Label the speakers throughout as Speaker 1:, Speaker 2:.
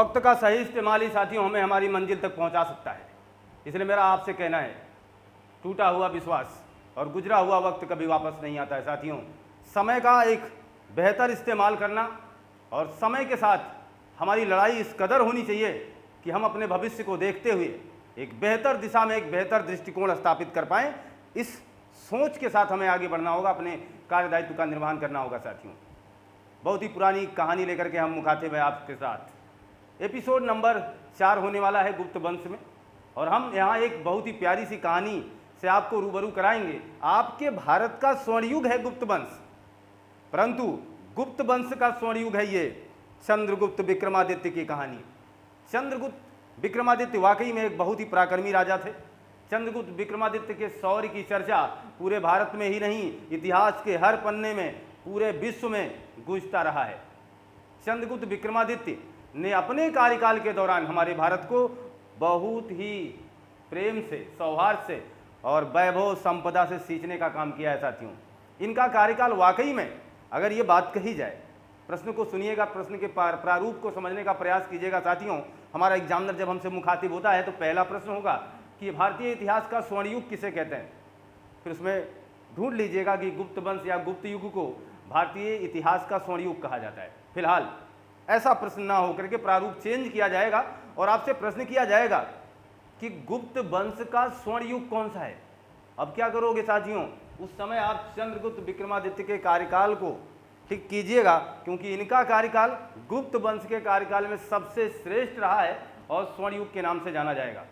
Speaker 1: वक्त का सही इस्तेमाल ही साथियों हमें हमारी मंजिल तक पहुंचा सकता है। इसलिए मेरा आपसे कहना है, टूटा हुआ विश्वास और गुजरा हुआ वक्त कभी वापस नहीं आता है। साथियों, समय का एक बेहतर इस्तेमाल करना और समय के साथ हमारी लड़ाई इस कदर होनी चाहिए कि हम अपने भविष्य को देखते हुए एक बेहतर दिशा में एक बेहतर दृष्टिकोण स्थापित कर पाएँ। इस सोच के साथ हमें आगे बढ़ना होगा, अपने कार्यदायित्व का निर्वहन करना होगा। साथियों, बहुत ही पुरानी कहानी लेकर के हम मुखातिब हैं आपके साथ। एपिसोड नंबर 4 होने वाला है गुप्त वंश में, और हम यहाँ एक बहुत ही प्यारी सी कहानी से आपको रूबरू कराएंगे। आपके भारत का स्वर्ण युग है गुप्त वंश, परंतु गुप्त वंश का स्वर्ण युग है ये चंद्रगुप्त विक्रमादित्य की कहानी। चंद्रगुप्त विक्रमादित्य वाकई में एक बहुत ही पराक्रमी राजा थे। चंद्रगुप्त विक्रमादित्य के शौर्य की चर्चा पूरे भारत में ही नहीं, इतिहास के हर पन्ने में, पूरे विश्व में गूंजता रहा है। चंद्रगुप्त विक्रमादित्य ने अपने कार्यकाल के दौरान हमारे भारत को बहुत ही प्रेम से, सौहार्द से और वैभव संपदा से सींचने का काम किया है। साथियों, इनका कार्यकाल वाकई में, अगर ये बात कही जाए, प्रश्न को सुनिएगा, प्रश्न के प्रारूप को समझने का प्रयास कीजिएगा। साथियों, हमारा एग्जामिनर जब हमसे मुखातिब होता है तो पहला प्रश्न होगा कि भारतीय इतिहास का स्वर्ण युग किसे कहते हैं। फिर उसमें ढूंढ लीजिएगा कि गुप्त वंश या गुप्त युग को भारतीय इतिहास का स्वर्ण युग कहा जाता है। फिलहाल ऐसा प्रश्न ना होकर के प्रारूप चेंज किया जाएगा और आपसे प्रश्न किया जाएगा कि गुप्त वंश का स्वर्ण युग कौन सा है। अब क्या करोगे साथियों, उस समय आप चंद्रगुप्त विक्रमादित्य के कार्यकाल को ठीक कीजिएगा, क्योंकि इनका कार्यकाल गुप्त वंश के कार्यकाल में सबसे श्रेष्ठ रहा है और स्वर्ण युग के नाम से जाना जाएगा।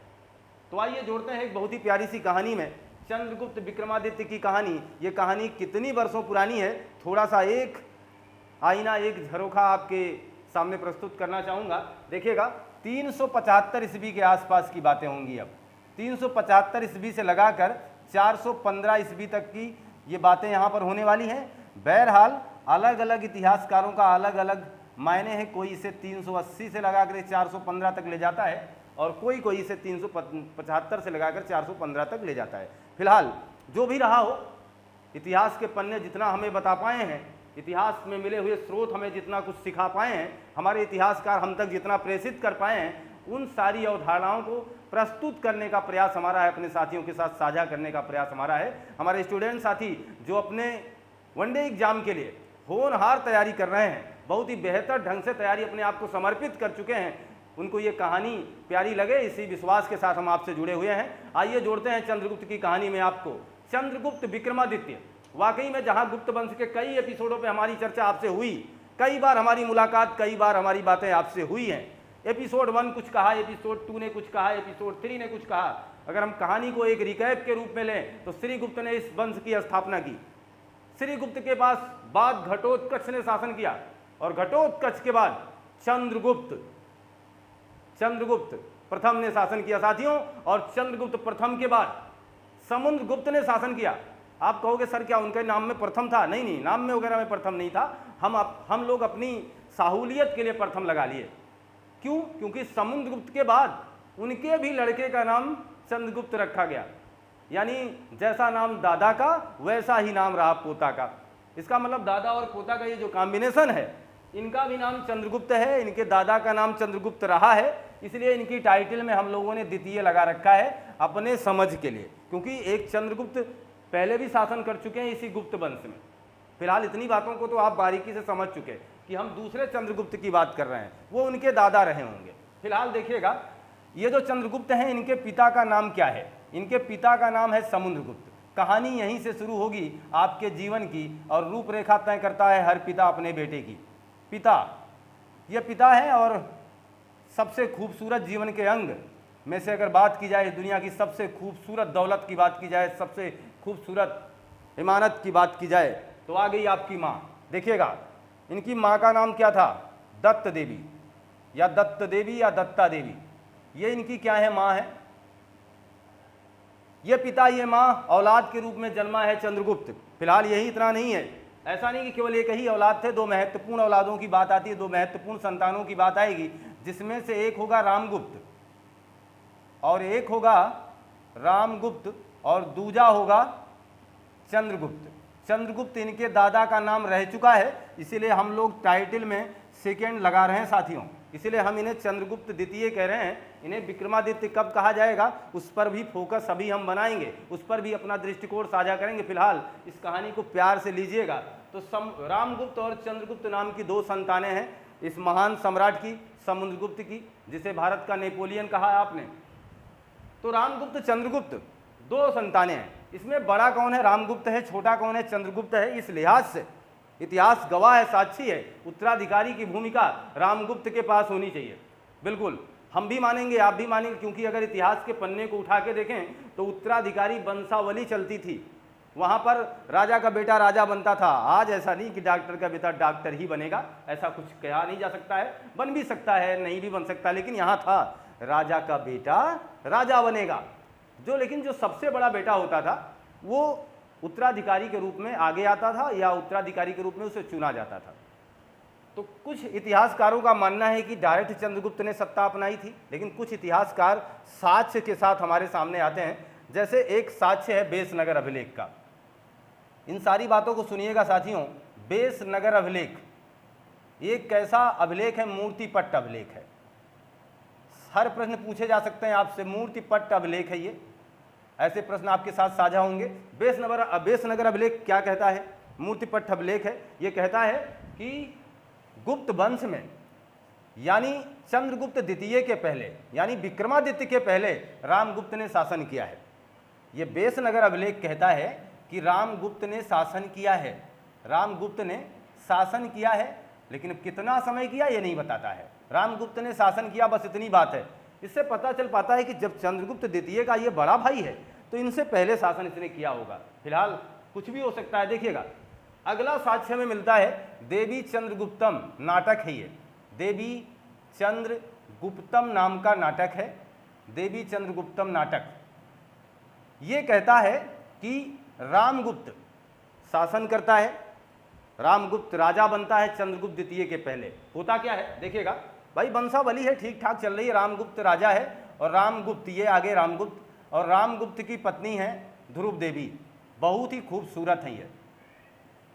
Speaker 1: तो आइए जोड़ते हैं एक बहुत ही प्यारी सी कहानी में चंद्रगुप्त विक्रमादित्य की कहानी। ये कहानी कितनी वर्षों पुरानी है, थोड़ा सा एक आईना, एक झरोखा आपके सामने प्रस्तुत करना चाहूँगा। देखिएगा, 375 ईस्वी के आसपास की बातें होंगी। अब 375 ईस्वी से लगाकर 415 ईस्वी तक की ये बातें यहाँ पर होने वाली हैं। बहरहाल अलग अलग इतिहासकारों का अलग अलग मायने हैं। कोई इसे 380 से लगाकर 415 तक ले जाता है और कोई कोई इसे 375 से लगाकर 415 तक ले जाता है। फिलहाल जो भी रहा हो, इतिहास के पन्ने जितना हमें बता पाए हैं, इतिहास में मिले हुए स्रोत हमें जितना कुछ सिखा पाए हैं, हमारे इतिहासकार हम तक जितना प्रेषित कर पाए हैं, उन सारी अवधारणाओं को प्रस्तुत करने का प्रयास हमारा है, अपने साथियों के साथ साझा करने का प्रयास हमारा है। हमारे स्टूडेंट साथी जो अपने वनडे एग्जाम के लिए होनहार तैयारी कर रहे हैं, बहुत ही बेहतर ढंग से तैयारी अपने आप को समर्पित कर चुके हैं, उनको ये कहानी प्यारी लगे, इसी विश्वास के साथ हम आपसे जुड़े हुए हैं। आइए जोड़ते हैं चंद्रगुप्त की कहानी में आपको। चंद्रगुप्त विक्रमादित्य, वाकई में जहां गुप्त वंश के कई एपिसोडों पे हमारी चर्चा आपसे हुई, कई बार हमारी मुलाकात, कई बार हमारी बातें आपसे हुई हैं। एपिसोड 1 कुछ कहा, एपिसोड 2 ने कुछ कहा, एपिसोड 3 ने कुछ कहा। अगर हम कहानी को एक रिकैप के रूप में लें तो श्रीगुप्त ने इस वंश की स्थापना की। श्रीगुप्त के पास बाद घटोत्कच ने शासन किया और घटोत्कच के बाद चंद्रगुप्त प्रथम ने शासन किया साथियों, और चंद्रगुप्त प्रथम के बाद समुद्रगुप्त ने शासन किया। आप कहोगे सर क्या उनके नाम में प्रथम था? नहीं नहीं, नाम में वगैरह में प्रथम नहीं था। हम लोग अपनी साहूलियत के लिए प्रथम लगा लिए। क्यों? क्योंकि समुद्रगुप्त के बाद उनके भी लड़के का नाम चंद्रगुप्त रखा गया, यानी जैसा नाम दादा का वैसा ही नाम रहा पोता का। इसका मतलब दादा और पोता का ये जो कॉम्बिनेशन है, इनका भी नाम चंद्रगुप्त है, इनके दादा का नाम चंद्रगुप्त रहा है, इसलिए इनकी टाइटल में हम लोगों ने द्वितीय लगा रखा है अपने समझ के लिए, क्योंकि एक चंद्रगुप्त पहले भी शासन कर चुके हैं इसी गुप्त वंश में। फिलहाल इतनी बातों को तो आप बारीकी से समझ चुके कि हम दूसरे चंद्रगुप्त की बात कर रहे हैं, वो उनके दादा रहे होंगे। फिलहाल देखिएगा, ये जो चंद्रगुप्त हैं, इनके पिता का नाम क्या है? इनके पिता का नाम है समुद्रगुप्त। कहानी यहीं से शुरू होगी आपके जीवन की, और रूपरेखा तय करता है हर पिता अपने बेटे की। पिता, ये पिता है, और सबसे खूबसूरत जीवन के अंग में से अगर बात की जाए, दुनिया की सबसे खूबसूरत दौलत की बात की जाए, सबसे खूबसूरत इमारत की बात की जाए, तो आ गई आपकी माँ। देखिएगा, इनकी माँ का नाम क्या था? दत्त देवी या दत्त देवी या दत्ता देवी, ये इनकी क्या है? माँ है। ये पिता, ये माँ, औलाद के रूप में जन्मा है चंद्रगुप्त। फिलहाल यही इतना नहीं है, ऐसा नहीं कि केवल एक ही औलाद थे, 2 महत्वपूर्ण औलादों की बात आती है, 2 महत्वपूर्ण संतानों की बात आएगी, जिसमें से एक होगा रामगुप्त और एक होगा रामगुप्त और दूजा होगा चंद्रगुप्त। चंद्रगुप्त इनके दादा का नाम रह चुका है, इसीलिए हम लोग टाइटल में सेकेंड लगा रहे हैं साथियों। इसीलिए हम इन्हें चंद्रगुप्त द्वितीय कह रहे हैं। इन्हें विक्रमादित्य कब कहा जाएगा उस पर भी फोकस अभी हम बनाएंगे, उस पर भी अपना दृष्टिकोण साझा करेंगे। फिलहाल इस कहानी को प्यार से लीजिएगा। तो रामगुप्त और चंद्रगुप्त नाम की दो संतानें हैं इस महान सम्राट की, समुद्रगुप्त की, जिसे भारत का नेपोलियन कहा है आपने। तो रामगुप्त चंद्रगुप्त दो संतानें हैं। इसमें बड़ा कौन है? रामगुप्त है। छोटा कौन है? चंद्रगुप्त है। इस लिहाज से इतिहास गवाह है, साक्षी है, उत्तराधिकारी की भूमिका रामगुप्त के पास होनी चाहिए। बिल्कुल हम भी मानेंगे, आप भी मानेंगे, क्योंकि अगर इतिहास के पन्ने को उठा के देखें तो उत्तराधिकारी वंशावली चलती थी। वहां पर राजा का बेटा राजा बनता था। आज ऐसा नहीं कि डॉक्टर का बेटा डॉक्टर ही बनेगा, ऐसा कुछ कहा नहीं जा सकता है। बन भी सकता है, नहीं भी बन सकता, लेकिन यहाँ था राजा का बेटा राजा बनेगा। लेकिन जो सबसे बड़ा बेटा होता था वो उत्तराधिकारी के रूप में आगे आता था या उत्तराधिकारी के रूप में उसे चुना जाता था। तो कुछ इतिहासकारों का मानना है कि डायरेक्ट चंद्रगुप्त ने सत्ता अपनाई थी, लेकिन कुछ इतिहासकार साक्ष्य के साथ हमारे सामने आते हैं। जैसे एक साक्ष्य है बेसनगर अभिलेख का। इन सारी बातों को सुनिएगा साथियों। बेसनगर अभिलेख ये कैसा अभिलेख है? मूर्तिपट्ट अभिलेख है। हर प्रश्न पूछे जा सकते हैं आपसे, मूर्तिपट्ट अभिलेख है ये, ऐसे प्रश्न आपके साथ साझा होंगे। बेसनगर अभिलेख क्या कहता है? मूर्तिपट्ट अभिलेख है। ये कहता है कि गुप्त वंश में यानी चंद्रगुप्त द्वितीय के पहले यानी विक्रमादित्य के पहले रामगुप्त ने शासन किया है। ये बेसनगर अभिलेख कहता है कि रामगुप्त ने शासन किया है। रामगुप्त ने शासन किया है, लेकिन कितना समय किया ये नहीं बताता है। रामगुप्त ने शासन किया, बस इतनी बात है। इससे पता चल पाता है कि जब चंद्रगुप्त द्वितीय का ये बड़ा भाई है तो इनसे पहले शासन इसने किया होगा। फिलहाल कुछ भी हो सकता है। देखिएगा अगला साक्ष्य में मिलता है देवी चंद्रगुप्तम नाटक है। ये देवी चंद्रगुप्तम नाम का नाटक है। देवी चंद्रगुप्तम नाटक ये कहता है कि रामगुप्त शासन करता है, रामगुप्त राजा बनता है चंद्रगुप्त द्वितीय के पहले। होता क्या है देखिएगा भाई, वंशावली है ठीक ठाक चल रही है, रामगुप्त राजा है और रामगुप्त ये आगे रामगुप्त, और रामगुप्त की पत्नी है ध्रुव देवी, बहुत ही खूबसूरत है ये।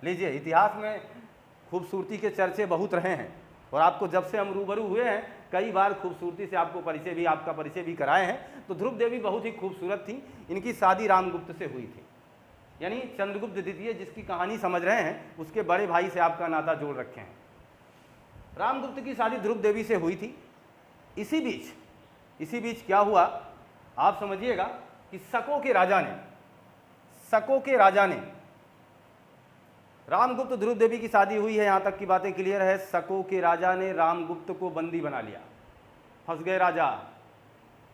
Speaker 1: लीजिए इतिहास में खूबसूरती के चर्चे बहुत रहे हैं और आपको जब से हम रूबरू हुए हैं कई बार खूबसूरती से आपका परिचय भी कराए हैं। तो ध्रुव देवी बहुत ही खूबसूरत थी। इनकी शादी रामगुप्त से हुई थी, यानी चंद्रगुप्त द्वितीय जिसकी कहानी समझ रहे हैं उसके बड़े भाई से आपका नाता जोड़ रखे हैं। रामगुप्त की शादी ध्रुव देवी से हुई थी। इसी बीच क्या हुआ आप समझिएगा कि शकों के राजा ने रामगुप्त ध्रुव देवी की शादी हुई है, यहां तक की बातें क्लियर है। शकों के राजा ने रामगुप्त को बंदी बना लिया। फंस गए राजा,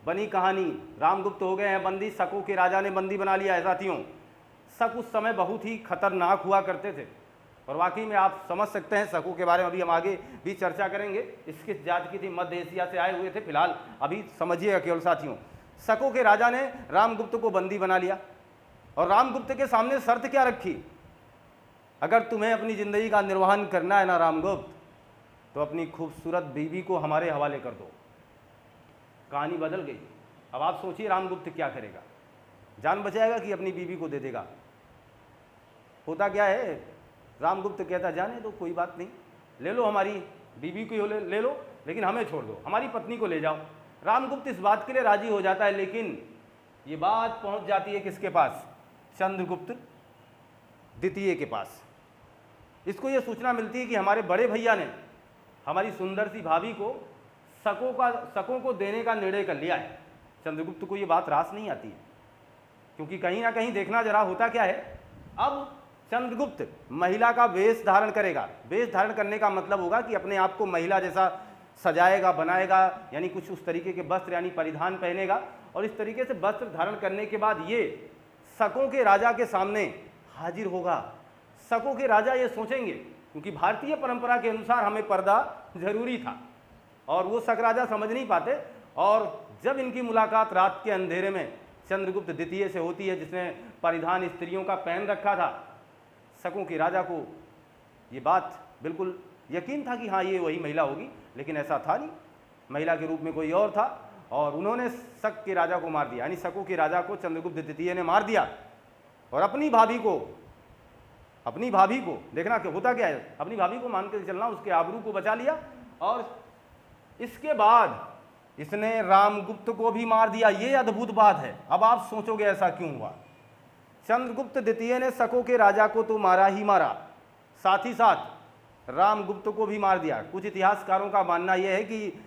Speaker 1: बनी कहानी, रामगुप्त हो गए हैं बंदी, शकों के राजा ने बंदी बना लिया है। साथियों शक उस समय बहुत ही खतरनाक हुआ करते थे और वाकई में आप समझ सकते हैं शकों के बारे में अभी हम आगे भी चर्चा करेंगे। इसकी जात की थी, मध्य एशिया से आए हुए थे। फिलहाल अभी समझिएगा केवल साथियों, शकों के राजा ने रामगुप्त को बंदी बना लिया और रामगुप्त के सामने शर्त क्या रखी? अगर तुम्हें अपनी जिंदगी का निर्वहन करना है ना रामगुप्त, तो अपनी खूबसूरत बीवी को हमारे हवाले कर दो। कहानी बदल गई। अब आप सोचिए रामगुप्त क्या करेगा, जान बचाएगा कि अपनी बीवी को दे देगा? होता क्या है, रामगुप्त कहता जाने दो कोई बात नहीं, ले लो हमारी बीवी को ले लो, लेकिन हमें छोड़ दो, हमारी पत्नी को ले जाओ। रामगुप्त इस बात के लिए राजी हो जाता है, लेकिन ये बात पहुंच जाती है किसके पास? चंद्रगुप्त द्वितीय के पास। इसको ये सूचना मिलती है कि हमारे बड़े भैया ने हमारी सुंदर सी भाभी को शकों को देने का निर्णय कर लिया है। चंद्रगुप्त को ये बात रास नहीं आती है, क्योंकि कहीं ना कहीं देखना जरा होता क्या है, अब चंद्रगुप्त महिला का वेश धारण करेगा। वेश धारण करने का मतलब होगा कि अपने आप को महिला जैसा सजाएगा, बनाएगा, यानी कुछ उस तरीके के वस्त्र यानी परिधान पहनेगा। और इस तरीके से वस्त्र धारण करने के बाद ये शकों के राजा के सामने हाजिर होगा। शकों के राजा ये सोचेंगे, क्योंकि भारतीय परंपरा के अनुसार हमें पर्दा जरूरी था और वो शक राजा समझ नहीं पाते। और जब इनकी मुलाकात रात के अंधेरे में चंद्रगुप्त द्वितीय से होती है, जिसने परिधान स्त्रियों का पहन रखा था, शकों के राजा को ये बात बिल्कुल यकीन था कि हाँ ये वही महिला होगी, लेकिन ऐसा था नहीं, महिला के रूप में कोई और था। और उन्होंने शक के राजा को मार दिया, यानी शकों के राजा को चंद्रगुप्त द्वितीय ने मार दिया और अपनी भाभी को देखना कि होता क्या है, अपनी भाभी को मान कर चलना, उसके आबरू को बचा लिया और इसके बाद इसने रामगुप्त को भी मार दिया। ये अद्भुत बात है। अब आप सोचोगे ऐसा क्यों हुआ। चंद्रगुप्त द्वितीय ने शकों के राजा को तो मारा ही मारा, साथ ही साथ रामगुप्त को भी मार दिया। कुछ इतिहासकारों का मानना यह है कि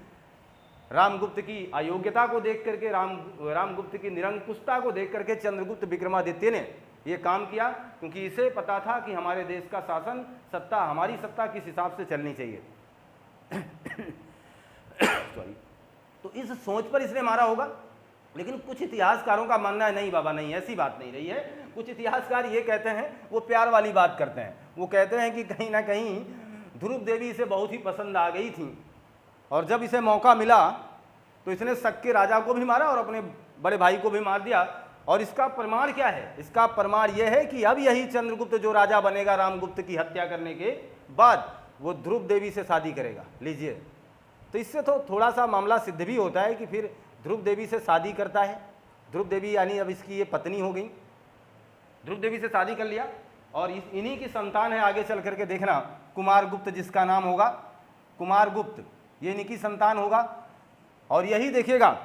Speaker 1: रामगुप्त की अयोग्यता को देख करके, रामगुप्त की निरंकुशता को देख करके चंद्रगुप्त विक्रमादित्य ने यह काम किया, क्योंकि इसे पता था कि हमारे देश का शासन सत्ता, हमारी सत्ता किस हिसाब से चलनी चाहिए। सॉरी। तो इस सोच पर इसने मारा होगा। लेकिन कुछ इतिहासकारों का मानना है नहीं बाबा, नहीं, ऐसी बात नहीं रही है। कुछ इतिहासकार ये कहते हैं, वो प्यार वाली बात करते हैं। वो कहते हैं कि कहीं ना कहीं ध्रुव देवी इसे बहुत ही पसंद आ गई थी, और जब इसे मौका मिला तो इसने शक के राजा को भी मारा और अपने बड़े भाई को भी मार दिया। और इसका प्रमाण क्या है? इसका प्रमाण यह है कि अब यही चंद्रगुप्त जो राजा बनेगा रामगुप्त की हत्या करने के बाद, वो ध्रुव देवी से शादी करेगा। लीजिए, तो इससे तो थोड़ा सा मामला सिद्ध भी होता है कि फिर ध्रुव देवी से शादी करता है। ध्रुव देवी यानी अब इसकी ये पत्नी हो गई। ध्रुव देवी से शादी कर लिया और इन्हीं की संतान है, आगे चल करके देखना, कुमारगुप्त जिसका नाम होगा, कुमारगुप्त, ये इन्हीं की संतान होगा। और यही देखिएगा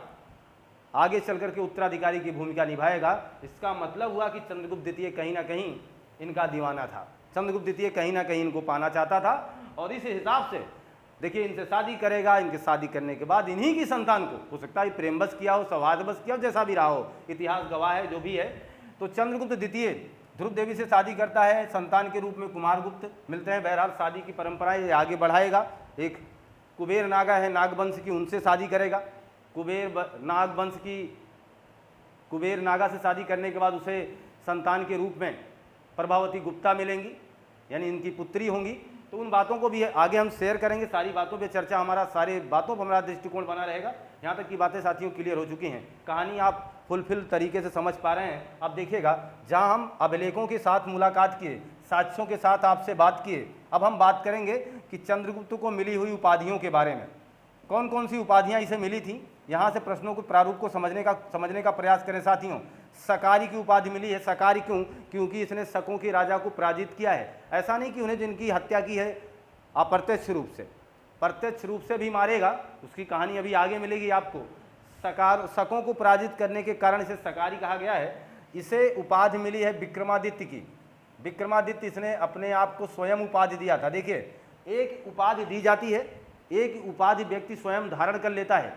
Speaker 1: आगे चल करके उत्तराधिकारी की भूमिका निभाएगा। इसका मतलब हुआ कि चंद्रगुप्त द्वितीय कहीं ना कहीं इनका दीवाना था। चंद्रगुप्त द्वितीय कहीं ना कहीं इनको पाना चाहता था, और इस हिसाब से देखिए इनसे शादी करेगा। इनके शादी करने के बाद इन्हीं की संतान को, हो सकता है प्रेमवश किया हो, सौहार्दवश किया हो, जैसा भी रहा हो, इतिहास गवाह है जो भी है। तो चंद्रगुप्त द्वितीय ध्रुव देवी से शादी करता है, संतान के रूप में कुमारगुप्त मिलते हैं। बहरहाल शादी की परंपरा ये आगे बढ़ाएगा। एक कुबेर नागा है नागवंश की, उनसे शादी करेगा। कुबेर नागा से शादी करने के बाद उसे संतान के रूप में प्रभावती गुप्ता मिलेंगी, यानी इनकी पुत्री होंगी। तो उन बातों को भी आगे हम शेयर करेंगे। सारी बातों पे चर्चा, हमारा सारे बातों पर हमारा दृष्टिकोण बना रहेगा। यहाँ तक की बातें साथियों क्लियर हो चुकी हैं। कहानी आप फुलफिल तरीके से समझ पा रहे हैं। अब देखिएगा, जहाँ हम अभिलेखों के साथ मुलाकात किए, साक्ष्यों के साथ आपसे बात किए, अब हम बात करेंगे कि चंद्रगुप्त को मिली हुई उपाधियों के बारे में। कौन कौन सी उपाधियाँ इसे मिली थी, यहाँ से प्रश्नों के प्रारूप को समझने का प्रयास करें साथियों। सकारी की उपाधि मिली है। सकारी क्यों? क्योंकि इसने शकों के राजा को पराजित किया है। ऐसा नहीं कि उन्हें जिनकी हत्या की है अप्रत्यक्ष रूप से, प्रत्यक्ष रूप से भी मारेगा। उसकी कहानी अभी आगे मिलेगी आपको। शकों को पराजित करने के कारण इसे सकारी कहा गया है। इसे उपाधि मिली है विक्रमादित्य की। विक्रमादित्य इसने अपने आप को स्वयं उपाधि दिया था। देखिए, एक उपाधि दी जाती है, एक उपाधि व्यक्ति स्वयं धारण कर लेता है।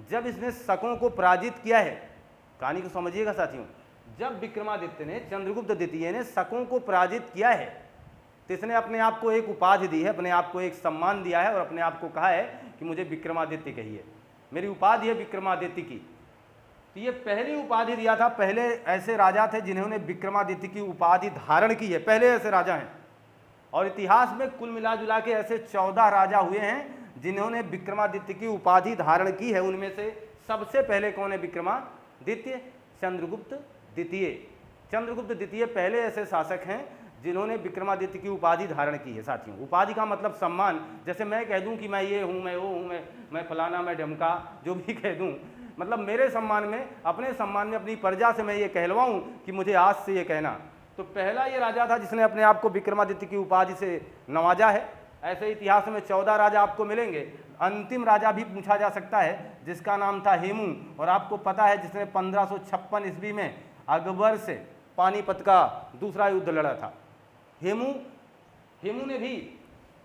Speaker 1: जब इसने शकों को पराजित किया है, कहानी को समझिएगा साथियों, जब विक्रमादित्य ने, चंद्रगुप्त द्वितीय ने शकों को पराजित किया है, तो इसने अपने आप को एक उपाधि दी है, अपने आप को एक सम्मान दिया है और अपने आप को कहा है कि मुझे विक्रमादित्य कहिए, मेरी उपाधि है विक्रमादित्य की। तो ये पहली उपाधि दिया था। पहले ऐसे राजा थे जिन्होंने विक्रमादित्य की उपाधि धारण की है, पहले ऐसे राजा हैं। और इतिहास में कुल मिला जुला के ऐसे 14 राजा हुए हैं जिन्होंने विक्रमादित्य की उपाधि धारण की है। उनमें से सबसे पहले कौन है? विक्रमादित्य, चंद्रगुप्त द्वितीय। चंद्रगुप्त द्वितीय पहले ऐसे शासक हैं जिन्होंने विक्रमादित्य की उपाधि धारण की है साथियों। उपाधि का मतलब सम्मान। जैसे मैं कह दूं कि मैं ये हूं, मैं वो हूं, मैं फलाना, मैं ढमका, जो भी कह दूं, मतलब मेरे सम्मान में, अपने सम्मान में, अपनी प्रजा से मैं ये कहलवाऊं कि मुझे आज से ये कहना। तो पहला ये राजा था जिसने अपने आप को विक्रमादित्य की उपाधि से नवाजा है। ऐसे इतिहास में 14 राजा आपको मिलेंगे। अंतिम राजा भी पूछा जा सकता है जिसका नाम था हेमू, और आपको पता है जिसने 1556 ईस्वी में अकबर से पानीपत का दूसरा युद्ध लड़ा था। हेमू ने भी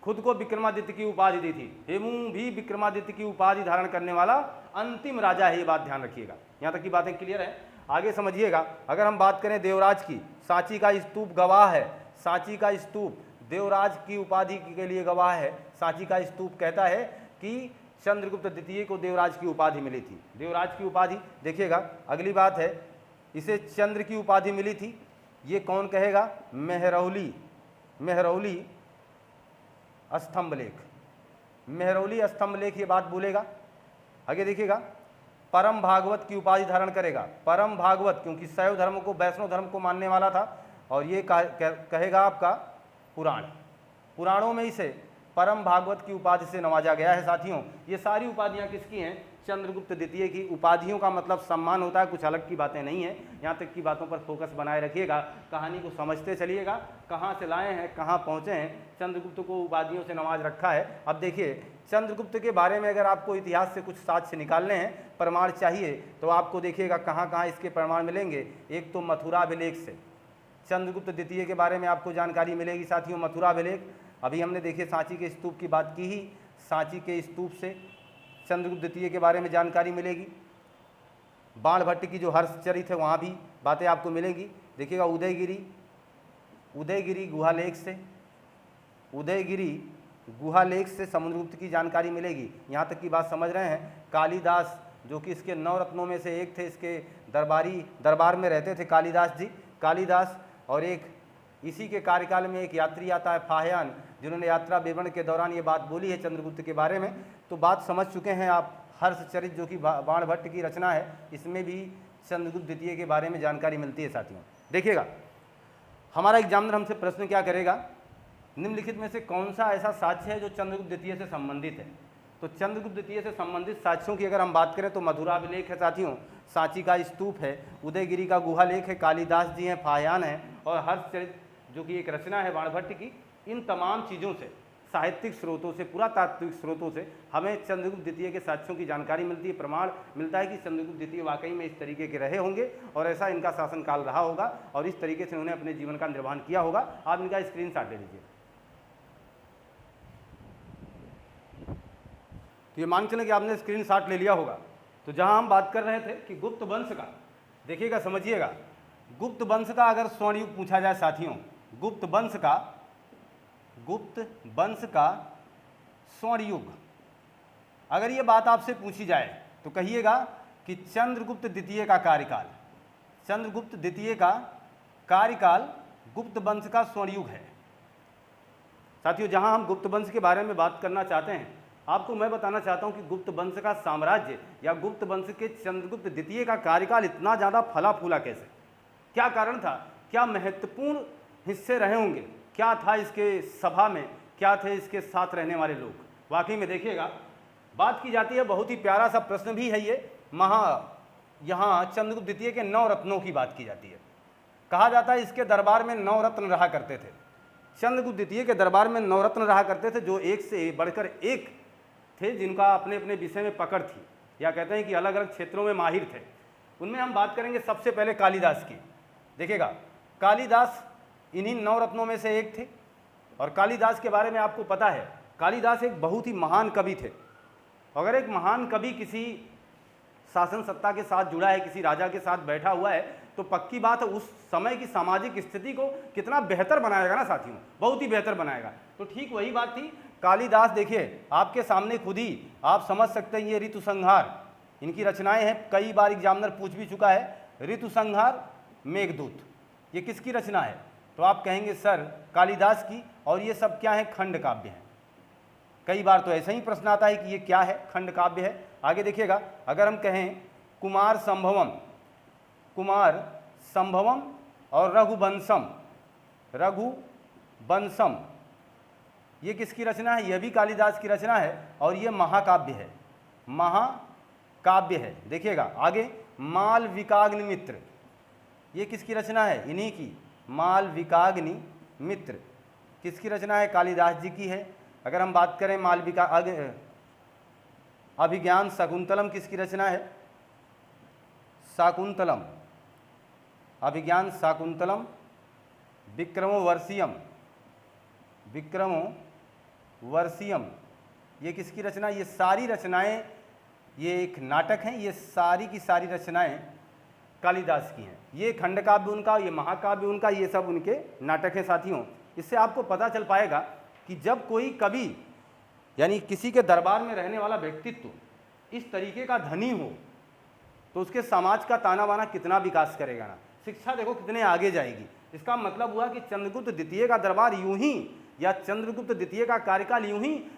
Speaker 1: खुद को विक्रमादित्य की उपाधि दी थी। हेमू भी विक्रमादित्य की उपाधि धारण करने वाला अंतिम राजा है, ये बात ध्यान रखिएगा। यहाँ तक की बातें क्लियर है, आगे समझिएगा। अगर हम बात करें देवराज की, सांची का स्तूप गवाह है। सांची का स्तूप देवराज की उपाधि के लिए गवाह है। सांची का स्तूप कहता है कि चंद्रगुप्त द्वितीय को देवराज की उपाधि मिली थी। देवराज की उपाधि देखिएगा। अगली बात है, इसे चंद्र की उपाधि मिली थी। ये कौन कहेगा? मेहरौली स्तंभलेख। मेहरौली स्तंभलेख ये बात बोलेगा। आगे देखिएगा, परम भागवत की उपाधि धारण करेगा। परम भागवत, क्योंकि शैव धर्म को, वैष्णव धर्म को मानने वाला था। और ये कहेगा आपका पुराणों में इसे परम भागवत की उपाधि से नवाजा गया है साथियों। ये सारी उपाधियां किसकी हैं? चंद्रगुप्त द्वितीय की। उपाधियों का मतलब सम्मान होता है, कुछ अलग की बातें नहीं है। यहाँ तक की बातों पर फोकस बनाए रखिएगा, कहानी को समझते चलिएगा। कहाँ से लाए हैं, कहाँ पहुँचे हैं, चंद्रगुप्त को उपाधियों से नवाज रखा है। अब देखिए चंद्रगुप्त के बारे में अगर आपको इतिहास से कुछ साक्ष्य निकालने हैं, प्रमाण चाहिए, तो आपको देखिएगा कहाँ कहाँ इसके प्रमाण मिलेंगे। एक तो मथुरा अभिलेख से चंद्रगुप्त द्वितीय के बारे में आपको जानकारी मिलेगी साथियों। मथुरा अभिलेख, अभी हमने देखिए सांची के स्तूप की बात की ही, सांची के स्तूप से चंद्रगुप्त द्वितीय के बारे में जानकारी मिलेगी। बाणभट्ट की जो हर्षचरित है वहाँ भी बातें आपको मिलेंगी। देखिएगा उदयगिरी गुहालेख से, उदयगिरी गुहालेख से समुद्रगुप्त की जानकारी मिलेगी। यहाँ तक की बात समझ रहे हैं। कालिदास जो कि इसके 9 रत्नों में से एक थे, इसके दरबार में रहते थे कालिदास जी। कालिदास और एक इसी के कार्यकाल में एक यात्री आता है फाहयान, जिन्होंने यात्रा विवरण के दौरान ये बात बोली है चंद्रगुप्त के बारे में। तो बात समझ चुके हैं आप। हर्षचरित जो कि बाणभट्ट की रचना है, इसमें भी चंद्रगुप्त द्वितीय के बारे में जानकारी मिलती है साथियों। देखिएगा हमारा एग्जामिनर हमसे प्रश्न क्या करेगा, निम्नलिखित में से कौन सा ऐसा साक्ष्य है जो चंद्रगुप्त द्वितीय से संबंधित है। तो चंद्रगुप्त द्वितीय से संबंधित साक्ष्यों की अगर हम बात करें तो मथुरा अभिलेख है साथियों, सांची का स्तूप है, उदयगिरी का गुहालेख है, कालिदास जी हैं, फाहयान है, और हर्षचरित जो कि एक रचना है बाणभट्ट की। इन तमाम चीज़ों से, साहित्यिक स्रोतों से, पुरातात्विक स्रोतों से हमें चंद्रगुप्त द्वितीय के साक्ष्यों की जानकारी मिलती है। प्रमाण मिलता है कि चंद्रगुप्त द्वितीय वाकई में इस तरीके के रहे होंगे और ऐसा इनका शासनकाल रहा होगा और इस तरीके से उन्होंने अपने जीवन का निर्वहन किया होगा। आप इनका स्क्रीनशॉट ले लीजिए। तो ये मान चलें कि आपने स्क्रीनशॉट ले लिया होगा। तो जहां हम बात कर रहे थे कि गुप्त वंश का, देखिएगा समझिएगा, गुप्त वंश का अगर स्वर्ण युग पूछा जाए साथियों, गुप्त वंश का स्वर्ण युग अगर ये बात आपसे पूछी जाए तो कहिएगा कि चंद्रगुप्त द्वितीय का कार्यकाल, चंद्रगुप्त द्वितीय का कार्यकाल गुप्त वंश का स्वर्ण युग है साथियों। जहां हम गुप्त वंश के बारे में बात करना चाहते हैं, आपको मैं बताना चाहता हूं कि गुप्त वंश का साम्राज्य या गुप्त वंश के चंद्रगुप्त द्वितीय का कार्यकाल इतना ज़्यादा फला फूला कैसे, क्या कारण था, क्या महत्वपूर्ण हिस्से रहे होंगे, क्या था इसके सभा में, क्या थे इसके साथ रहने वाले लोग। वाकई में देखिएगा बात की जाती है, बहुत ही प्यारा सा प्रश्न भी है ये। यहाँ चंद्रगुप्त द्वितीय के 9 रत्नों की बात की जाती है। कहा जाता है इसके दरबार में 9 रत्न रहा करते थे। चंद्रगुप्त द्वितीय के दरबार में 9 रत्न रहा करते थे, जो एक से बढ़कर एक थे, जिनका अपने अपने विषय में पकड़ थी, या कहते हैं कि अलग अलग क्षेत्रों में माहिर थे। उनमें हम बात करेंगे सबसे पहले कालिदास की। देखिएगा कालिदास इन्हीं 9 रत्नों में से एक थे। और कालिदास के बारे में आपको पता है, कालिदास एक बहुत ही महान कवि थे। अगर एक महान कवि किसी शासन सत्ता के साथ जुड़ा है, किसी राजा के साथ बैठा हुआ है, तो पक्की बात है उस समय की सामाजिक स्थिति को कितना बेहतर बनाएगा ना साथियों, बहुत ही बेहतर बनाएगा। तो ठीक वही बात थी। कालिदास देखिए आपके सामने खुद ही आप समझ सकते हैं, ये ऋतु संहार इनकी रचनाएं हैं। कई बार एग्जामिनर पूछ भी चुका है, ऋतु संहार, मेघदूत, ये किसकी रचना है? तो आप कहेंगे सर कालिदास की। और ये सब क्या है? खंड काव्य है। कई बार तो ऐसा ही प्रश्न आता है कि ये क्या है? खंड काव्य है। आगे देखिएगा, अगर हम कहें कुमार संभवम और रघुवंशम, ये किसकी रचना है? यह भी कालिदास की रचना है और ये महाकाव्य है, महाकाव्य है। देखिएगा आगे मालविकाग्नि मित्र, ये किसकी रचना है? इन्हीं की, मालविकाग्नि मित्र किसकी रचना है? कालिदास जी की है। अगर हम बात करें अभिज्ञान शाकुंतलम किसकी रचना है? शाकुंतलम, अभिज्ञान शाकुंतलम। विक्रमोर्वशीयम, ये किसकी रचना? ये सारी रचनाएं, ये एक नाटक हैं, ये सारी की सारी रचनाएं कालिदास की हैं। ये खंडकाव्य उनका, ये महाकाव्य उनका, ये सब उनके नाटक हैं साथियों। इससे आपको पता चल पाएगा कि जब कोई कवि यानी किसी के दरबार में रहने वाला व्यक्तित्व इस तरीके का धनी हो तो उसके समाज का ताना बाना कितना विकास करेगा ना, शिक्षा देखो कितने आगे जाएगी। इसका मतलब हुआ कि चंद्रगुप्त द्वितीय का दरबार यूं ही या चंद्रगुप्त द्वितीय का कार्यकाल यूं ही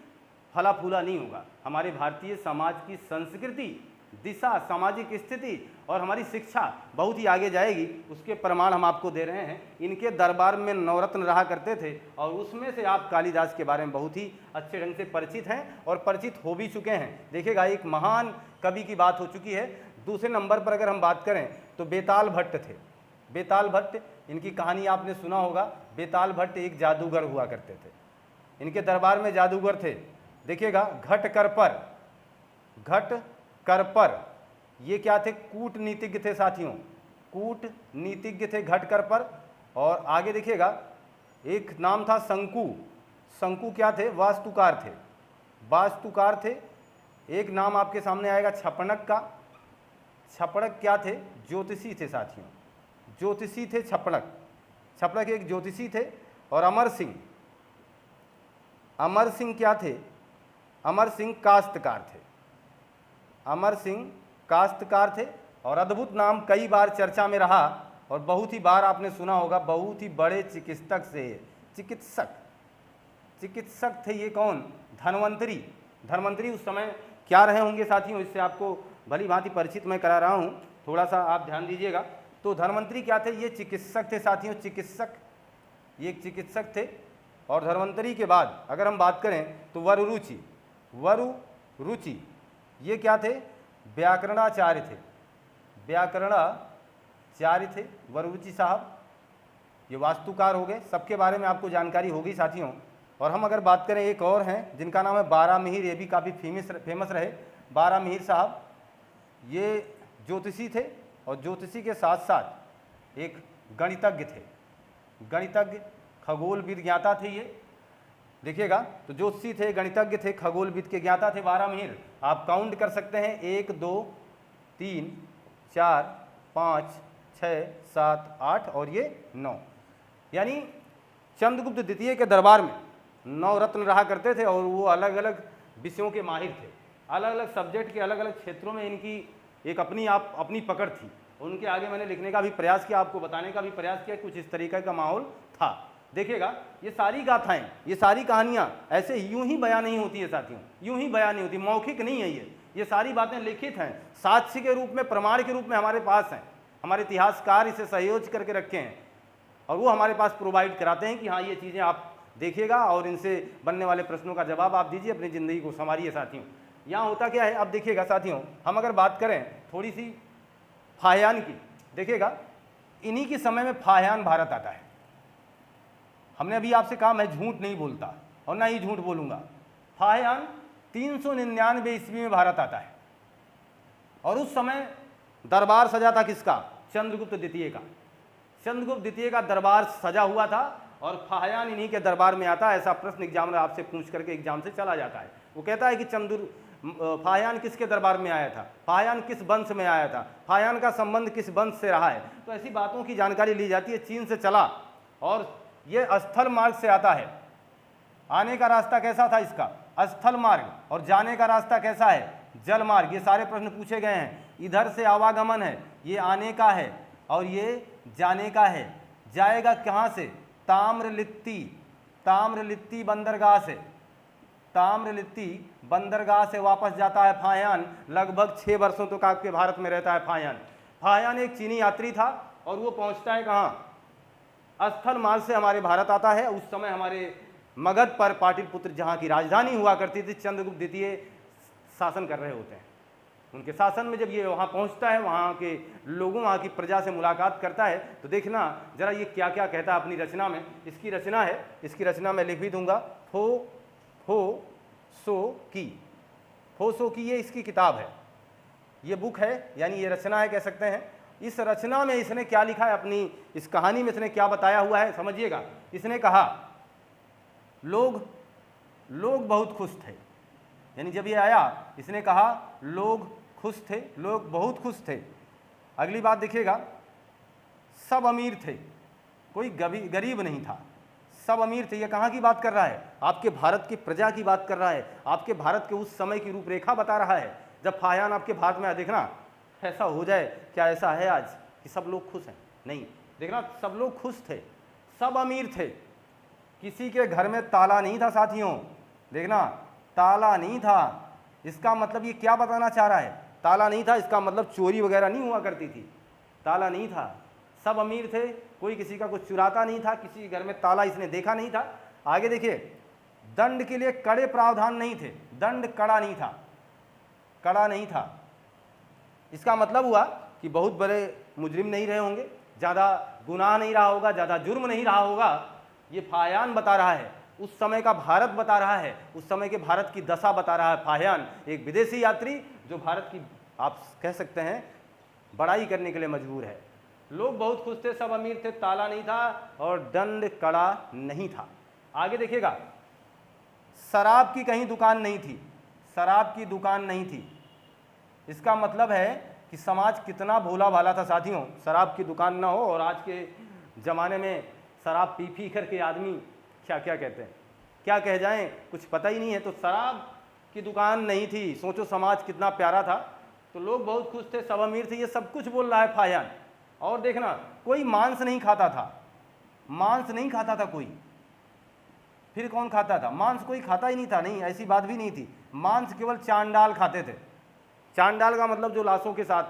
Speaker 1: फला फूला नहीं होगा। हमारे भारतीय समाज की संस्कृति, दिशा, सामाजिक स्थिति और हमारी शिक्षा बहुत ही आगे जाएगी। उसके प्रमाण हम आपको दे रहे हैं। इनके दरबार में 9 रत्न रहा करते थे और उसमें से आप कालिदास के बारे में बहुत ही अच्छे ढंग से परिचित हैं और परिचित हो भी चुके हैं। देखिएगा एक महान कवि की बात हो चुकी है। दूसरे नंबर पर अगर हम बात करें तो बेताल भट्ट थे। बेताल भट्ट, इनकी कहानी आपने सुना होगा। बेताल भट्ट एक जादूगर हुआ करते थे। इनके दरबार में जादूगर थे। देखिएगा घट कर पर, घट कर पर, ये क्या थे? कूटनीतिज्ञ थे साथियों, कूटनीतिज्ञ थे घट कर पर। और आगे देखिएगा एक नाम था शंकु, शंकु क्या थे? वास्तुकार थे, वास्तुकार थे। एक नाम आपके सामने आएगा छपणक का, छपणक क्या थे? ज्योतिषी थे साथियों, ज्योतिषी थे छपणक, छपणक एक ज्योतिषी थे। और अमर सिंह, अमर सिंह क्या थे? अमर सिंह काश्तकार थे, अमर सिंह काश्तकार थे। और अद्भुत नाम कई बार चर्चा में रहा और बहुत ही बार आपने सुना होगा, बहुत ही बड़े चिकित्सक से, चिकित्सक, चिकित्सक थे ये कौन? धन्वंतरी। धन्वंतरी उस समय क्या रहे होंगे साथियों, इससे आपको भली भांति परिचित मैं करा रहा हूँ, थोड़ा सा आप ध्यान दीजिएगा। तो धन्वंतरी क्या थे? ये चिकित्सक थे साथियों, चिकित्सक, ये एक चिकित्सक थे। और धन्वंतरी के बाद अगर हम बात करें तो वरुरुचि, वरुरुचि ये क्या थे? व्याकरणाचार्य थे, व्याकरणाचार्य थे वरुरुचि साहब। ये वास्तुकार हो गए, सबके बारे में आपको जानकारी होगी साथियों। और हम अगर बात करें एक और हैं जिनका नाम है बारामिहिर, ये भी काफ़ी फेमस रहे, बारामिहिर साहब। ये ज्योतिषी थे और ज्योतिषी के साथ साथ एक गणितज्ञ थे, गणितज्ञ, खगोलविद ज्ञाता थे ये। देखिएगा तो ज्योतिषी थे, गणितज्ञ थे, खगोलविद के ज्ञाता थे बारामिहिर। आप काउंट कर सकते हैं 1 2 3 4 5 6 7 8 और ये 9, यानी चंद्रगुप्त द्वितीय के दरबार में 9 रत्न रहा करते थे। और वो अलग अलग विषयों के माहिर थे, अलग अलग सब्जेक्ट के अलग अलग क्षेत्रों में इनकी एक अपनी पकड़ थी। उनके आगे मैंने लिखने का भी प्रयास किया, आपको बताने का भी प्रयास किया, कुछ इस तरीके का माहौल था। देखिएगा ये सारी गाथाएं, ये सारी कहानियां ऐसे यूं ही बयान नहीं होती है साथियों, यूं ही बयान नहीं होती, मौखिक नहीं है ये सारी बातें लिखित हैं, साक्ष्य के रूप में, प्रमाण के रूप में हमारे पास हैं। हमारे इतिहासकार इसे सहयोग करके रखे हैं और वो हमारे पास प्रोवाइड कराते हैं कि हाँ ये चीज़ें आप देखिएगा और इनसे बनने वाले प्रश्नों का जवाब आप दीजिए, अपनी ज़िंदगी को संवारिए साथियों। यहाँ होता क्या है, अब देखिएगा साथियों, हम अगर बात करें थोड़ी सी फाह्यान की, देखिएगा इन्हीं के समय में फाह्यान भारत आता है। हमने अभी आपसे कहा मैं झूठ नहीं बोलता और ना ही झूठ बोलूँगा। फाह्यान 399 ईस्वी में भारत आता है और उस समय दरबार सजा था किसका? चंद्रगुप्त द्वितीय का। चंद्रगुप्त द्वितीय का दरबार सजा हुआ था और फाह्यान इन्हीं के दरबार में आता है। ऐसा प्रश्न एग्जामिनर आपसे पूछ करके एग्जाम से चला जाता है। वो कहता है कि फाह्यान किसके दरबार में आया था, फाह्यान किस वंश में आया था, फाह्यान का संबंध किस वंश से रहा है। तो ऐसी बातों की जानकारी ली जाती है। चीन से चला और ये स्थल मार्ग से आता है। आने का रास्ता कैसा था इसका? स्थल मार्ग। और जाने का रास्ता कैसा है? जल मार्ग। ये सारे प्रश्न पूछे गए हैं। इधर से आवागमन है, ये आने का है और ये जाने का है। जाएगा कहाँ से? ताम्रलिप्ति, ताम्रलिप्ति बंदरगाह से, ताम्रलिप्ति बंदरगाह से वापस जाता है फाह्यान। लगभग 6 वर्षों तक आपके भारत में रहता है फाह्यान। फाह्यान एक चीनी यात्री था और वो पहुंचता है कहाँ? स्थल मार्ग से हमारे भारत आता है। उस समय हमारे मगध पर पाटलिपुत्र जहाँ की राजधानी हुआ करती थी, चंद्रगुप्त द्वितीय शासन कर रहे होते हैं। उनके शासन में जब ये वहाँ पहुँचता है, वहाँ के लोगों, वहाँ की प्रजा से मुलाकात करता है, तो देखना जरा ये क्या क्या कहता है अपनी रचना में। इसकी रचना है, इसकी रचना मैं लिख भी दूंगा, हो सो की ये इसकी किताब है, ये बुक है, यानी ये रचना है कह सकते हैं। इस रचना में इसने क्या लिखा है, अपनी इस कहानी में इसने क्या बताया हुआ है, समझिएगा। इसने कहा लोग बहुत खुश थे, यानी जब ये आया इसने कहा लोग खुश थे, लोग बहुत खुश थे। अगली बात देखिएगा, सब अमीर थे, कोई गरीब नहीं था, सब अमीर थे। ये कहाँ की बात कर रहा है? आपके भारत की प्रजा की बात कर रहा है, आपके भारत के उस समय की रूपरेखा बता रहा है जब फाह्यान आपके भारत में आया। देखना ऐसा हो जाए, क्या ऐसा है आज कि सब लोग खुश हैं? नहीं, देखना सब लोग खुश थे, सब अमीर थे, किसी के घर में ताला नहीं था साथियों। देखना ताला नहीं था, इसका मतलब ये क्या बताना चाह रहा है? ताला नहीं था इसका मतलब चोरी वगैरह नहीं हुआ करती थी, ताला नहीं था, सब अमीर थे, कोई किसी का कुछ चुराता नहीं था, किसी के घर में ताला इसने देखा नहीं था। आगे देखिए, दंड के लिए कड़े प्रावधान नहीं थे, दंड कड़ा नहीं था, कड़ा नहीं था। इसका मतलब हुआ कि बहुत बड़े मुजरिम नहीं रहे होंगे, ज़्यादा गुनाह नहीं रहा होगा, ज़्यादा जुर्म नहीं रहा होगा। ये फाह्यान बता रहा है उस समय का भारत बता रहा है, उस समय के भारत की दशा बता रहा है फाहियान, एक विदेशी यात्री जो भारत की आप कह सकते हैं बड़ाई करने के लिए मजबूर है। लोग बहुत खुश थे, सब अमीर थे, ताला नहीं था और दंड कड़ा नहीं था। आगे देखिएगा, शराब की कहीं दुकान नहीं थी, शराब की दुकान नहीं थी। इसका मतलब है कि समाज कितना भोला भाला था साथियों, शराब की दुकान ना हो। और आज के ज़माने में शराब पी पी करके आदमी क्या क्या कहते हैं, क्या कह जाएं, कुछ पता ही नहीं है। तो शराब की दुकान नहीं थी, सोचो समाज कितना प्यारा था। तो लोग बहुत खुश थे, सब अमीर थे, ये सब कुछ बोल रहा है फाहियान। और देखना, कोई मांस नहीं खाता था, मांस नहीं खाता था कोई। फिर कौन खाता था? मांस कोई खाता ही नहीं था, नहीं ऐसी बात भी नहीं थी। मांस केवल चांडाल खाते थे। चांडाल का मतलब जो लाशों के साथ,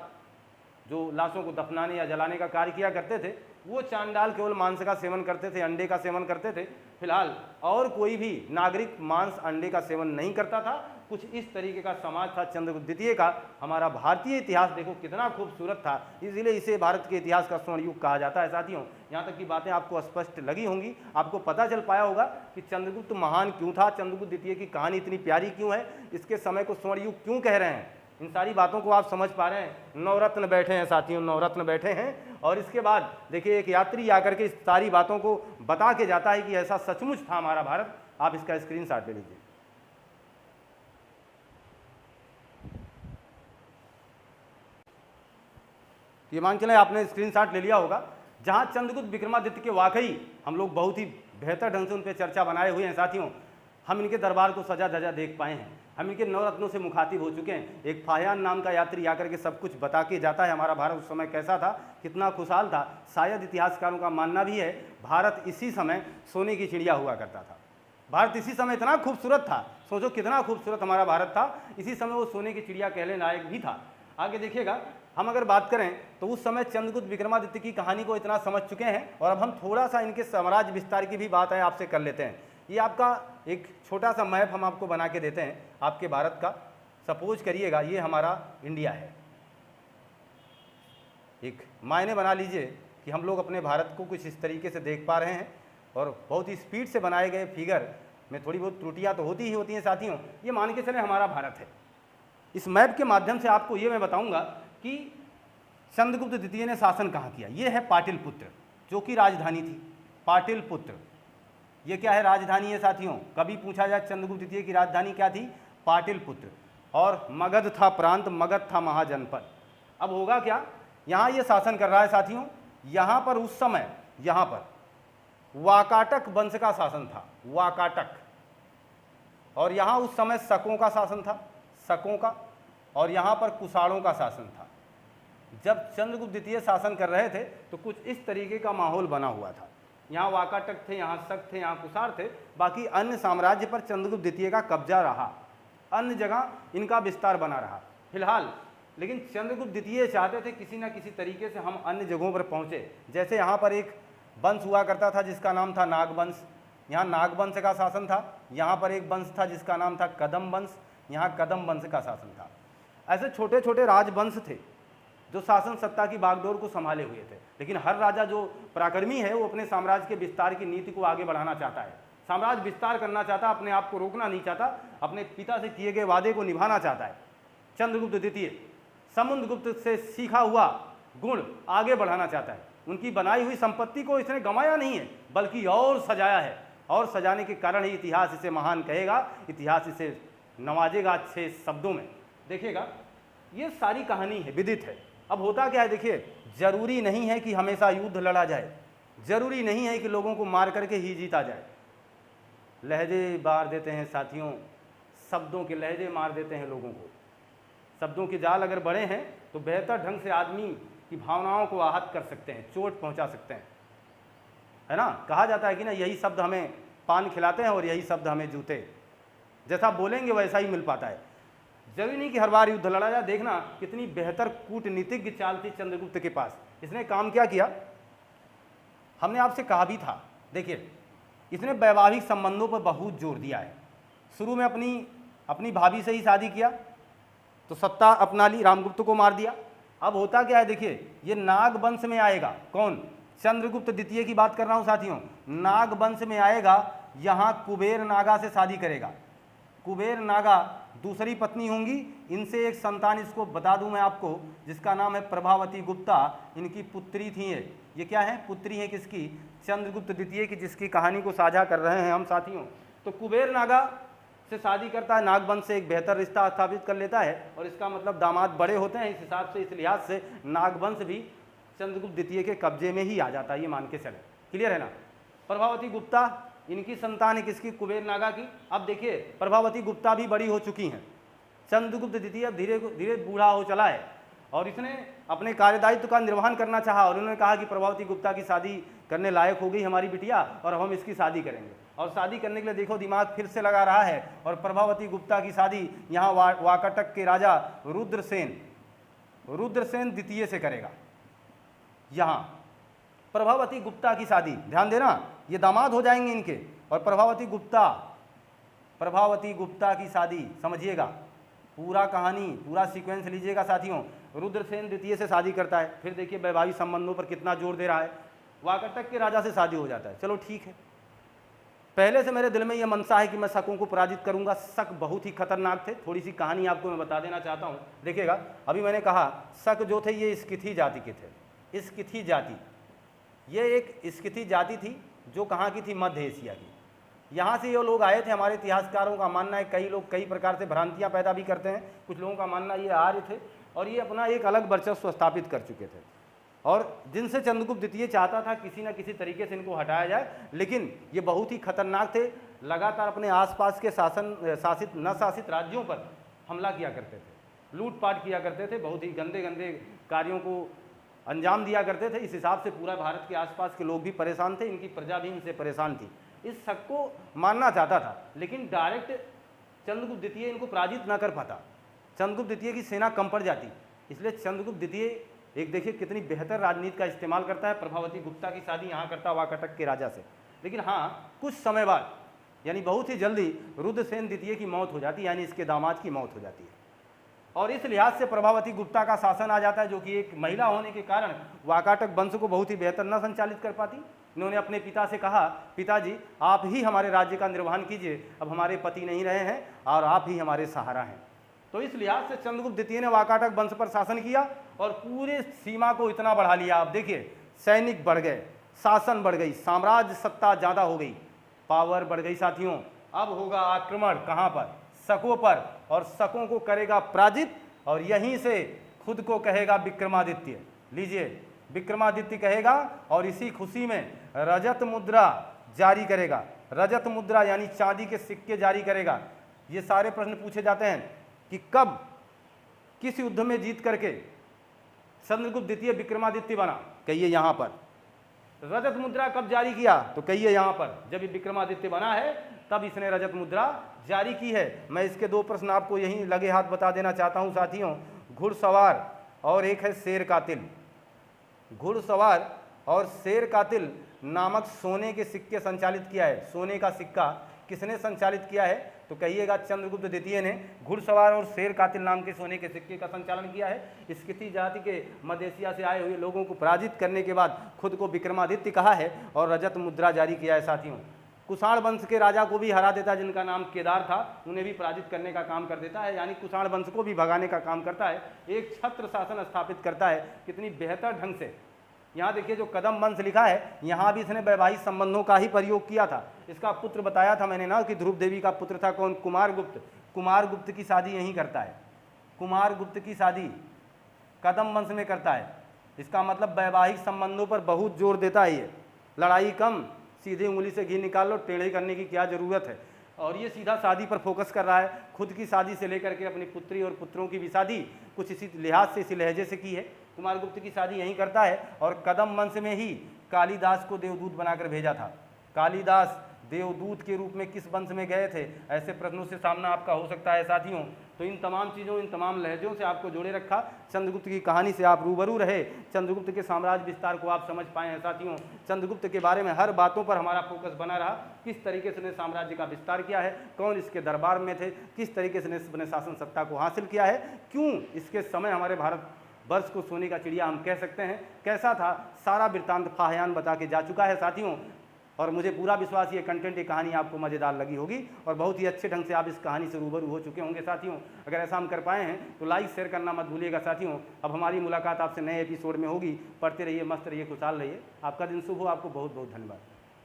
Speaker 1: जो लाशों को दफनाने या जलाने का कार्य किया करते थे, वो चांडाल केवल मांस का सेवन करते थे, अंडे का सेवन करते थे फिलहाल। और कोई भी नागरिक मांस अंडे का सेवन नहीं करता था। कुछ इस तरीके का समाज था चंद्रगुप्त द्वितीय का। हमारा भारतीय इतिहास देखो कितना खूबसूरत था, इसीलिए इसे भारत के इतिहास का स्वर्ण युग कहा जाता है साथियों। यहाँ तक की बातें आपको स्पष्ट लगी होंगी, आपको पता चल पाया होगा कि चंद्रगुप्त महान क्यों था, चंद्रगुप्त द्वितीय की कहानी इतनी प्यारी क्यों है, इसके समय को स्वर्ण युग क्यों कह रहे हैं। इन सारी बातों को आप समझ पा रहे हैं। नवरत्न बैठे हैं साथियों, नवरत्न बैठे हैं। और इसके बाद देखिए, एक यात्री आकर के इस सारी बातों को बता के जाता है कि ऐसा सचमुच था हमारा भारत। आप इसका स्क्रीनशॉट ले लीजिए। ये मान चलें आपने स्क्रीनशॉट ले लिया होगा, जहां चंद्रगुप्त विक्रमादित्य के वाकई हम लोग बहुत ही बेहतर ढंग से उन पर चर्चा बनाए हुए हैं साथियों। हम इनके दरबार को सजा धजा देख पाए हैं, हम इनके नवरत्नों से मुखातिब हो चुके हैं। एक फाहियान नाम का यात्री आकर के सब कुछ बता के जाता है हमारा भारत उस समय कैसा था, कितना खुशहाल था। शायद इतिहासकारों का मानना भी है भारत इसी समय सोने की चिड़िया हुआ करता था। भारत इसी समय इतना खूबसूरत था, सोचो कितना खूबसूरत हमारा भारत था, इसी समय वो सोने की चिड़िया कहने लायक भी था। आगे देखिएगा, हम अगर बात करें तो उस समय चंद्रगुप्त विक्रमादित्य की कहानी को इतना समझ चुके हैं, और अब हम थोड़ा सा इनके साम्राज्य विस्तार की भी बात है आपसे कर लेते हैं। ये आपका एक छोटा सा मैप हम आपको बना के देते हैं आपके भारत का। सपोज करिएगा ये हमारा इंडिया है, एक मायने बना लीजिए कि हम लोग अपने भारत को कुछ इस तरीके से देख पा रहे हैं, और बहुत ही स्पीड से बनाए गए फिगर में थोड़ी बहुत त्रुटियां तो होती ही होती हैं साथियों। ये मान के चले हमारा भारत है। इस मैप के माध्यम से आपको ये मैं बताऊंगा कि चंद्रगुप्त द्वितीय ने शासन कहाँ किया। ये है पाटलिपुत्र, जो कि राजधानी थी। पाटलिपुत्र ये क्या है? राजधानी है साथियों। कभी पूछा जाए चंद्रगुप्त द्वितीय की राजधानी क्या थी? पाटलिपुत्र। और मगध था प्रांत, मगध था महाजनपद। अब होगा क्या, यहाँ ये शासन कर रहा है साथियों। यहाँ पर उस समय यहाँ पर वाकाटक वंश का शासन था, वाकाटक। और यहाँ उस समय शकों का शासन था, शकों का। और यहाँ पर कुषाणों का शासन था। जब चंद्रगुप्त द्वितीय शासन कर रहे थे तो कुछ इस तरीके का माहौल बना हुआ था। यहाँ वाकाटक थे, यहाँ शक थे, यहाँ कुषाण थे। बाकी अन्य साम्राज्य पर चंद्रगुप्त द्वितीय का कब्जा रहा, अन्य जगह इनका विस्तार बना रहा फिलहाल। लेकिन चंद्रगुप्त द्वितीय चाहते थे किसी न किसी तरीके से हम अन्य जगहों पर पहुँचे। जैसे यहाँ पर एक वंश हुआ करता था जिसका नाम था नागवंश, यहाँ नागवंश का शासन था। यहाँ पर एक वंश था जिसका नाम था कदम वंश, यहाँ कदम वंश का शासन था। ऐसे छोटे छोटे राजवंश थे जो शासन सत्ता की बागडोर को संभाले हुए थे। लेकिन हर राजा जो पराक्रमी है वो अपने साम्राज्य के विस्तार की नीति को आगे बढ़ाना चाहता है, साम्राज्य विस्तार करना चाहता, अपने आप को रोकना नहीं चाहता, अपने पिता से किए गए वादे को निभाना चाहता है। चंद्रगुप्त द्वितीय समुद्रगुप्त से सीखा हुआ गुण आगे बढ़ाना चाहता है। उनकी बनाई हुई संपत्ति को इसने गंवाया नहीं है, बल्कि और सजाया है। और सजाने के कारण ही इतिहास इसे महान कहेगा, इतिहास इसे नवाजेगा अच्छे शब्दों में। देखिएगा, ये सारी कहानी है, विदित है। अब होता क्या है, देखिए, जरूरी नहीं है कि हमेशा युद्ध लड़ा जाए, जरूरी नहीं है कि लोगों को मार करके ही जीता जाए। लहजे मार देते हैं साथियों, शब्दों के लहजे मार देते हैं लोगों को। शब्दों के जाल अगर बड़े हैं तो बेहतर ढंग से आदमी की भावनाओं को आहत कर सकते हैं, चोट पहुंचा सकते हैं, है ना। कहा जाता है कि ना, यही शब्द हमें पान खिलाते हैं और यही शब्द हमें जूते। जैसा बोलेंगे वैसा ही मिल पाता है। जरूरी नहीं कि हर बार युद्ध लड़ा जाए। देखना कितनी बेहतर कूटनीतिज्ञ चाल थी चंद्रगुप्त के पास। इसने काम क्या किया, हमने आपसे कहा भी था। देखिए, इसने वैवाहिक संबंधों पर बहुत जोर दिया है। शुरू में अपनी भाभी से ही शादी किया तो सत्ता अपना ली, रामगुप्त को मार दिया। अब होता क्या है, देखिए, ये नाग वंश में आएगा। कौन? चंद्रगुप्त द्वितीय की बात कर रहा हूं साथियों। नाग वंश में आएगा यहाँ कुबेर नागा से शादी करेगा। कुबेर नागा दूसरी पत्नी होंगी, इनसे एक संतान, इसको बता दूं मैं आपको, जिसका नाम है प्रभावती गुप्ता। इनकी पुत्री थी ये क्या है, पुत्री है किसकी, चंद्रगुप्त द्वितीय की, जिसकी कहानी को साझा कर रहे हैं हम साथियों। तो कुबेर नागा से शादी करता है, नागवंश से एक बेहतर रिश्ता स्थापित कर लेता है, और इसका मतलब दामाद बड़े होते हैं, इस हिसाब से, इस लिहाज से नागवंश भी चंद्रगुप्त द्वितीय के कब्जे में ही आ जाता है, ये मान के चले। क्लियर है ना। प्रभावती गुप्ता इनकी संतान है किसकी, कुबेर नागा की। अब देखिए प्रभावती गुप्ता भी बड़ी हो चुकी हैं, चंद्रगुप्त द्वितीय अब धीरे धीरे बूढ़ा हो चला है, और इसने अपने कार्यदायित्व का निर्वहन करना चाहा, और उन्होंने कहा कि प्रभावती गुप्ता की शादी करने लायक हो गई हमारी बिटिया, और हम इसकी शादी करेंगे। और शादी करने के लिए देखो दिमाग फिर से लगा रहा है, और प्रभावती गुप्ता की शादी यहाँ वाकाटक के राजा रुद्रसेन द्वितीय से करेगा। यहाँ प्रभावती गुप्ता की शादी, ध्यान देना, ये दामाद हो जाएंगे इनके, और प्रभावती गुप्ता की शादी, समझिएगा पूरा कहानी, पूरा सीक्वेंस लीजिएगा साथियों। रुद्रसेन द्वितीय से शादी करता है, फिर देखिए वैवाहिक संबंधों पर कितना जोर दे रहा है, वाकाटक के राजा से शादी हो जाता है। चलो ठीक है, पहले से मेरे दिल में यह मनसा है कि मैं शकों को पराजित करूंगा। शक बहुत ही खतरनाक थे, थोड़ी सी कहानी आपको मैं बता देना चाहता हूँ। देखिएगा, अभी मैंने कहा शक जो थे ये स्किथी जाति के थे। स्किथी जाति, ये एक स्किथी जाति थी जो कहाँ की थी, मध्य एशिया की। यहाँ से ये लोग आए थे, हमारे इतिहासकारों का मानना है, कई लोग कई प्रकार से भ्रांतियाँ पैदा भी करते हैं, कुछ लोगों का मानना ये आर्य थे, और ये अपना एक अलग वर्चस्व स्थापित कर चुके थे, और जिनसे चंद्रगुप्त द्वितीय चाहता था किसी न किसी तरीके से इनको हटाया जाए, लेकिन ये बहुत ही खतरनाक थे, लगातार अपने आसपास के शासित न शासित राज्यों पर हमला किया करते थे, लूटपाट किया करते थे, बहुत ही गंदे गंदे कार्यों को अंजाम दिया करते थे। इस हिसाब से पूरा भारत के आसपास के लोग भी परेशान थे, इनकी प्रजा भी इनसे परेशान थी। इस शक को मानना चाहता था, लेकिन डायरेक्ट चंद्रगुप्त द्वितीय इनको पराजित न कर पाता, चंद्रगुप्त द्वितीय की सेना कम पड़ जाती। इसलिए चंद्रगुप्त द्वितीय एक देखिए कितनी बेहतर राजनीति का इस्तेमाल करता है, प्रभावती गुप्ता की शादी यहाँ करता वाकाटक के राजा से। लेकिन हाँ, कुछ समय बाद यानी बहुत ही जल्दी रुद्रसेन द्वितीय की मौत हो जाती है, यानी इसके दामाद की मौत हो जाती है, और इस लिहाज से प्रभावती गुप्ता का शासन आ जाता है, जो कि एक महिला होने के कारण वाकाटक वंश को बहुत ही बेहतर न संचालित कर पाती। इन्होंने अपने पिता से कहा, पिताजी आप ही हमारे राज्य का निर्वहन कीजिए, अब हमारे पति नहीं रहे हैं और आप ही हमारे सहारा हैं। तो इस लिहाज से चंद्रगुप्त द्वितीय ने वाकाटक वंश पर शासन किया, और पूरे सीमा को इतना बढ़ा लिया। आप देखिए, सैनिक बढ़ गए, शासन बढ़ गई, साम्राज्य सत्ता ज़्यादा हो गई, पावर बढ़ गई साथियों। अब होगा आक्रमण कहाँ पर, शकों पर, और शकों को करेगा पराजित, और यहीं से खुद को कहेगा विक्रमादित्य। लीजिए, विक्रमादित्य कहेगा, और इसी खुशी में रजत मुद्रा जारी करेगा। रजत मुद्रा यानी चांदी के सिक्के जारी करेगा। ये सारे प्रश्न पूछे जाते हैं कि कब, किस युद्ध में जीत करके चंद्रगुप्त द्वितीय विक्रमादित्य बना, कहिए यहाँ पर। रजत मुद्रा कब जारी किया, तो कहिए यहाँ पर, जब ये विक्रमादित्य बना है तब इसने रजत मुद्रा जारी की है। मैं इसके दो प्रश्न आपको यहीं लगे हाथ बता देना चाहता हूँ साथियों। घुड़सवार और एक है शेर कातिल। घुड़सवार और शेर कातिल नामक सोने के सिक्के संचालित किया है। सोने का सिक्का किसने संचालित किया है, तो कहिएगा चंद्रगुप्त द्वितीय ने घुड़सवार और शेर कातिल नाम के सोने के सिक्के का संचालन किया है। स्किथी जाति के मध्य एशिया से आए हुए लोगों को पराजित करने के बाद खुद को विक्रमादित्य कहा है और रजत मुद्रा जारी किया है साथियों। कुषाण वंश के राजा को भी हरा देता है, जिनका नाम केदार था, उन्हें भी पराजित करने का काम कर देता है, यानी कुषाण वंश को भी भगाने का काम करता है, एक छत्र शासन स्थापित करता है कितनी बेहतर ढंग से। यहाँ देखिए जो कदम वंश लिखा है, यहाँ भी इसने वैवाहिक संबंधों का ही प्रयोग किया था। इसका पुत्र बताया था मैंने ना कि ध्रुव देवी का पुत्र था कौन, कुमारगुप्त। कुमारगुप्त की शादी यहीं करता है, कुमारगुप्त की शादी कदम वंश में करता है। इसका मतलब वैवाहिक संबंधों पर बहुत जोर देता है ये। लड़ाई कम, सीधे उंगली से घी निकाल लो, टेढ़े करने की क्या ज़रूरत है। और ये सीधा शादी पर फोकस कर रहा है, खुद की शादी से लेकर के अपनी पुत्री और पुत्रों की भी शादी कुछ इसी लिहाज से, इसी लहजे से की है। कुमारगुप्त की शादी यहीं करता है, और कदम वंश में ही कालिदास को देवदूत बनाकर भेजा था। कालिदास देवदूत के रूप में किस वंश में गए थे, ऐसे प्रश्नों से सामना आपका हो सकता है साथियों। तो इन तमाम चीज़ों, इन तमाम लहजों से आपको जोड़े रखा, चंद्रगुप्त की कहानी से आप रूबरू रहे, चंद्रगुप्त के साम्राज्य विस्तार को आप समझ पाए हैं साथियों। चंद्रगुप्त के बारे में हर बातों पर हमारा फोकस बना रहा, किस तरीके से उसने साम्राज्य का विस्तार किया है, कौन इसके दरबार में थे, किस तरीके से अपने शासन सत्ता को हासिल किया है, क्यों इसके समय हमारे भारत वर्ष को सोने का चिड़िया हम कह सकते हैं, कैसा था, सारा वृत्तांत फाहयान बता के जा चुका है साथियों। और मुझे पूरा विश्वास ये कंटेंट, ये कहानी आपको मज़ेदार लगी होगी और बहुत ही अच्छे ढंग से आप इस कहानी से रूबरू हो चुके होंगे साथियों। अगर ऐसा हम कर पाए हैं तो लाइक शेयर करना मत भूलिएगा साथियों। अब हमारी मुलाकात आपसे नए एपिसोड में होगी। पढ़ते रहिए, मस्त रहिए, खुशहाल रहिए। आपका दिन शुभ हो। आपको बहुत बहुत धन्यवाद।